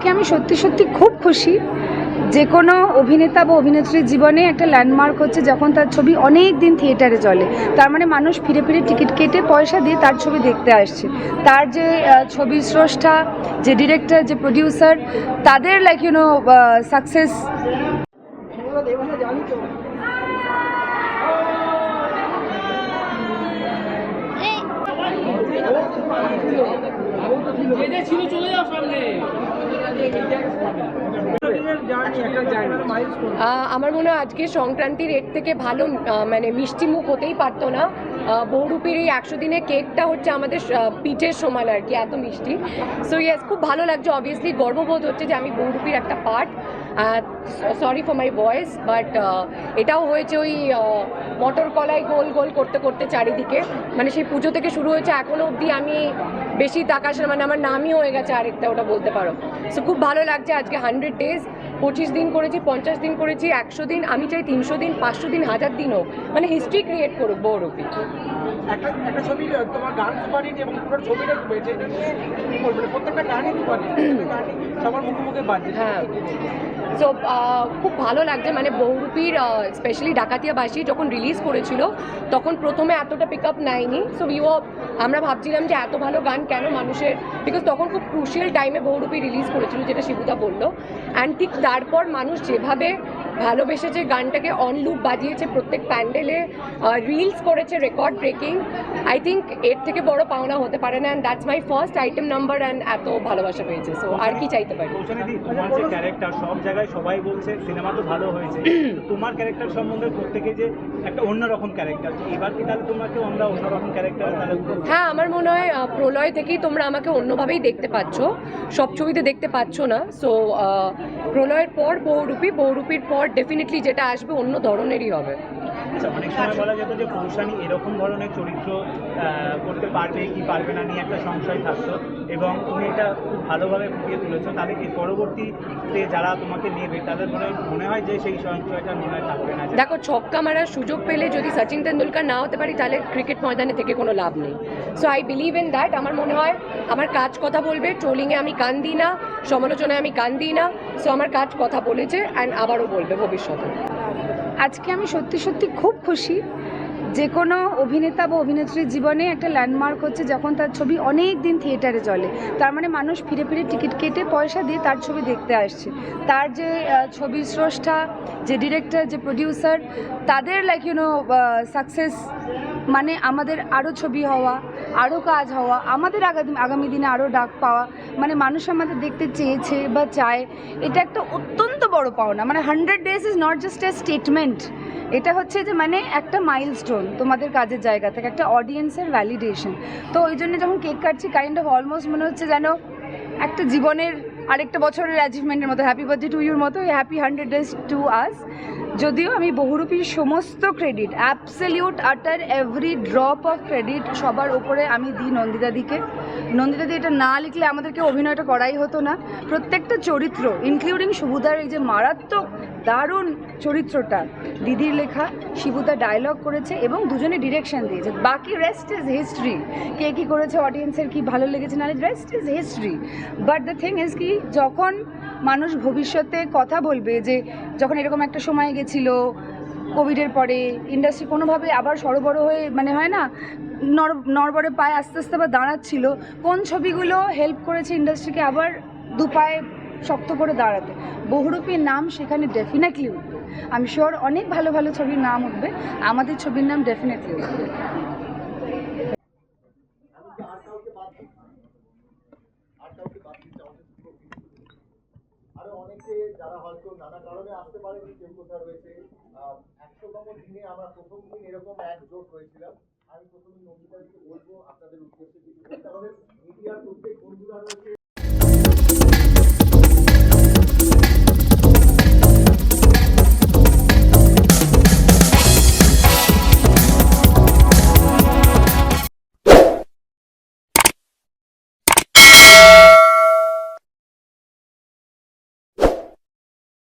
আজকে আমি সত্যি সত্যি খুব খুশি। যে কোনো অভিনেতা বা অভিনেত্রীর জীবনে একটা ল্যান্ডমার্ক হচ্ছে যখন তার ছবি অনেক দিন থিয়েটারে চলে। তার মানে মানুষ ফিরে ফিরে টিকিট কেটে পয়সা দিয়ে তার ছবি দেখতে আসছে। তার যে ছবির স্রষ্টা, যে ডিরেক্টর, যে প্রডিউসার, তাদের সাকসেস। আমার মনে হয় আজকে সংক্রান্তির এর থেকে ভালো মানে মিষ্টি মুখ হতেই পারতো না। বহুরূপীর এই 100 দিনের কেকটা হচ্ছে আমাদের পিঠের সমান আর কি, এত মিষ্টি। সো ইয়েস, খুব ভালো লাগছে। অবভিয়াসলি গর্ববোধ হচ্ছে যে আমি বহুরূপীর একটা part. Sorry for my voice, but এটাও হয়েছে ওই মটর কলাই গোল গোল করতে করতে চারিদিকে, মানে সেই পুজো থেকে শুরু হয়েছে এখনো অবধি আমি বেশি তাকাশে, মানে আমার নামই হয়ে গেছে আরেকটা, ওটা বলতে পারো। সো খুব ভালো লাগছে আজকে 100 ডেজ, 25 দিন করেছি, 50 দিন করেছি, 100 দিন, আমি চাই 300 দিন, 500 দিন, 1000 দিন হোক, মানে হিস্ট্রি ক্রিয়েট করুক বহুরূপী। একটা ছবি তোমার গান সুপারহিট এবং পুরো ছবিটা কি বলবো, প্রত্যেকটা গানই সুপারহিট, গানই সবার মুখে মুখে বাজছে। হ্যাঁ, সো খুব ভালো লাগছে। মানে বহুরূপীর স্পেশালি ডাকাতিয়াবাসী যখন রিলিজ করেছিল তখন প্রথমে এতটা পিক আপ নেয়নি। সো আমরা ভাবছিলাম যে এত ভালো গান কেন মানুষের, বিকজ তখন খুব ক্রুশিয়াল টাইমে বহুরূপী রিলিজ করেছিল, যেটা শিবুদা বললো। অ্যান্ড ঠিক তারপর মানুষ যেভাবে ভালোবেসেছে গানটাকে, অন লুপ বাজিয়েছে প্রত্যেক প্যান্ডেলে, রিলস করেছে রেকর্ড ব্রেকিং, আই থিঙ্ক এর থেকে বড় পাওনা হতে পারে না। And that's my first item number, and এত ভালোবাসা পেয়েছে। সো আর কি চাইতে পারি। তোমার যে ক্যারেক্টার, সব জায়গায় সবাই বলছে সিনেমা তো ভালো হয়েছে, তোমার ক্যারেক্টার সম্বন্ধে প্রত্যেকে যে একটা অন্যরকম ক্যারেক্টার, এবার কি তাহলে তোমাকে আমরা অন্যরকম ক্যারেক্টার তাহলে? হ্যাঁ, আমার মনে হয় প্রলয় থেকেই তোমরা আমাকে অন্যভাবেই দেখতে পাচ্ছ, সব ছবিতে দেখতে পাচ্ছ না। সো প্রলয়ের পর বহুরূপীর পর ডেফিনেটলি যেটা আসবে অন্য ধরনেরই হবে। অনেক সময় বলা যেত যে কৌশানী এরকম ধরনের চরিত্র করতে পারবে কি পারবে না নিয়ে একটা সংশয় থাকতো, এবং তুমি এটা খুব ভালোভাবে ফুটিয়ে তুলেছো। তাহলে কি পরবর্তীতে যারা তোমাকে নেবে তাদের মনে হয় যে সেই সংশয়টা মনে হয় থাকবে না? দেখো, ছক্কা মারার সুযোগ পেলে যদি সচিন তেন্ডুলকার না হতে পারি তাহলে ক্রিকেট ময়দানে থেকে কোনো লাভ নেই। So I believe in that. আমার মনে হয় আমার কাজ কথা বলবে, ট্রোলিংয়ে আমি কান দিই না, সমালোচনায় আমি কান দিই না। সো আমার কাজ কথা বলেছে, অ্যান্ড আবারও বলবে ভবিষ্যতে। আজকে আমি সত্যি সত্যি খুব খুশি। যে কোনো অভিনেতা বা অভিনেত্রীর জীবনে একটা ল্যান্ডমার্ক হচ্ছে যখন তার ছবি অনেক দিন থিয়েটারে চলে। তার মানে মানুষ ফিরে ফিরে টিকিট কেটে পয়সা দিয়ে তার ছবি দেখতে আসছে। তার যে ছবির স্রষ্টা, যে ডিরেক্টর, যে প্রডিউসার, তাদের সাকসেস মানে আমাদের আরও ছবি হওয়া, আরও কাজ হওয়া, আমাদের আগামী দিনে আরও ডাক পাওয়া, মানে মানুষ আমাদের দেখতে চেয়েছে বা চায়, এটা একটা অত্যন্ত বড় পাওনা। মানে 100 days is not just a statement, এটা হচ্ছে যে মানে একটা মাইলস্টোন তোমাদের কাজের জায়গা থেকে, একটা অডিয়েন্সের ভ্যালিডেশন। তো ওই জন্য যখন কেক কাটছি, কাইন্ড অফ অলমোস্ট মনে হচ্ছে যেন একটা জীবনের আরেকটা বছরের অ্যাচিভমেন্টের মতো, হ্যাপি বার্থডে টু ইউর মতো, হ্যাপি 100 ডেজ টু আস। যদিও আমি বহুরূপীর সমস্ত ক্রেডিট, অ্যাবসলিউট আটার এভরি ড্রপ অফ ক্রেডিট সবার ওপরে আমি দিই নন্দিতাদিকে। নন্দিতাদি এটা না লিখলে আমাদেরকে অভিনয়টা করাই হতো না। প্রত্যেকটা চরিত্র, ইনক্লুডিং শিবুদার এই যে মারাত্মক দারুণ চরিত্রটা, দিদির লেখা, শিবুদা ডায়লগ করেছে এবং দুজনে ডিরেকশন দিয়েছে। বাকি রেস্ট ইজ হিস্ট্রি, কে কী করেছে, অডিয়েন্সের কি ভালো লেগেছে না, rest is history. But the thing is কি, যখন মানুষ ভবিষ্যতে কথা বলবে যে যখন এরকম একটা সময় গেছিল কোভিডের পরে, ইন্ডাস্ট্রি কোনোভাবে আবার সড়বড় হয়ে, মানে হয় না, নড়বড়ে পায়ে আস্তে আস্তে আবার দাঁড়াচ্ছিল, কোন ছবিগুলো হেল্প করেছে ইন্ডাস্ট্রিকে আবার দু পায়ে শক্ত করে দাঁড়াতে, বহুরূপীর নাম সেখানে ডেফিনেটলি উঠবে। আমি শিওর অনেক ভালো ভালো ছবির নাম উঠবে, আমাদের ছবির নাম ডেফিনেটলি উঠবে। আরো অনেকে যারা হয়তো নানা কারণে আসতে পারেনি, কেউ কোথাও রয়েছে। 100তম দিনে আমরা প্রথম দিন এরকম একজোট হয়েছিলাম। আমি প্রথমে নন্দিতাকে বলবো আপনাদের উদ্দেশ্যে কিছু বলতে। আমাদের মিডিয়ার প্রত্যেক বন্ধুরা রয়েছে।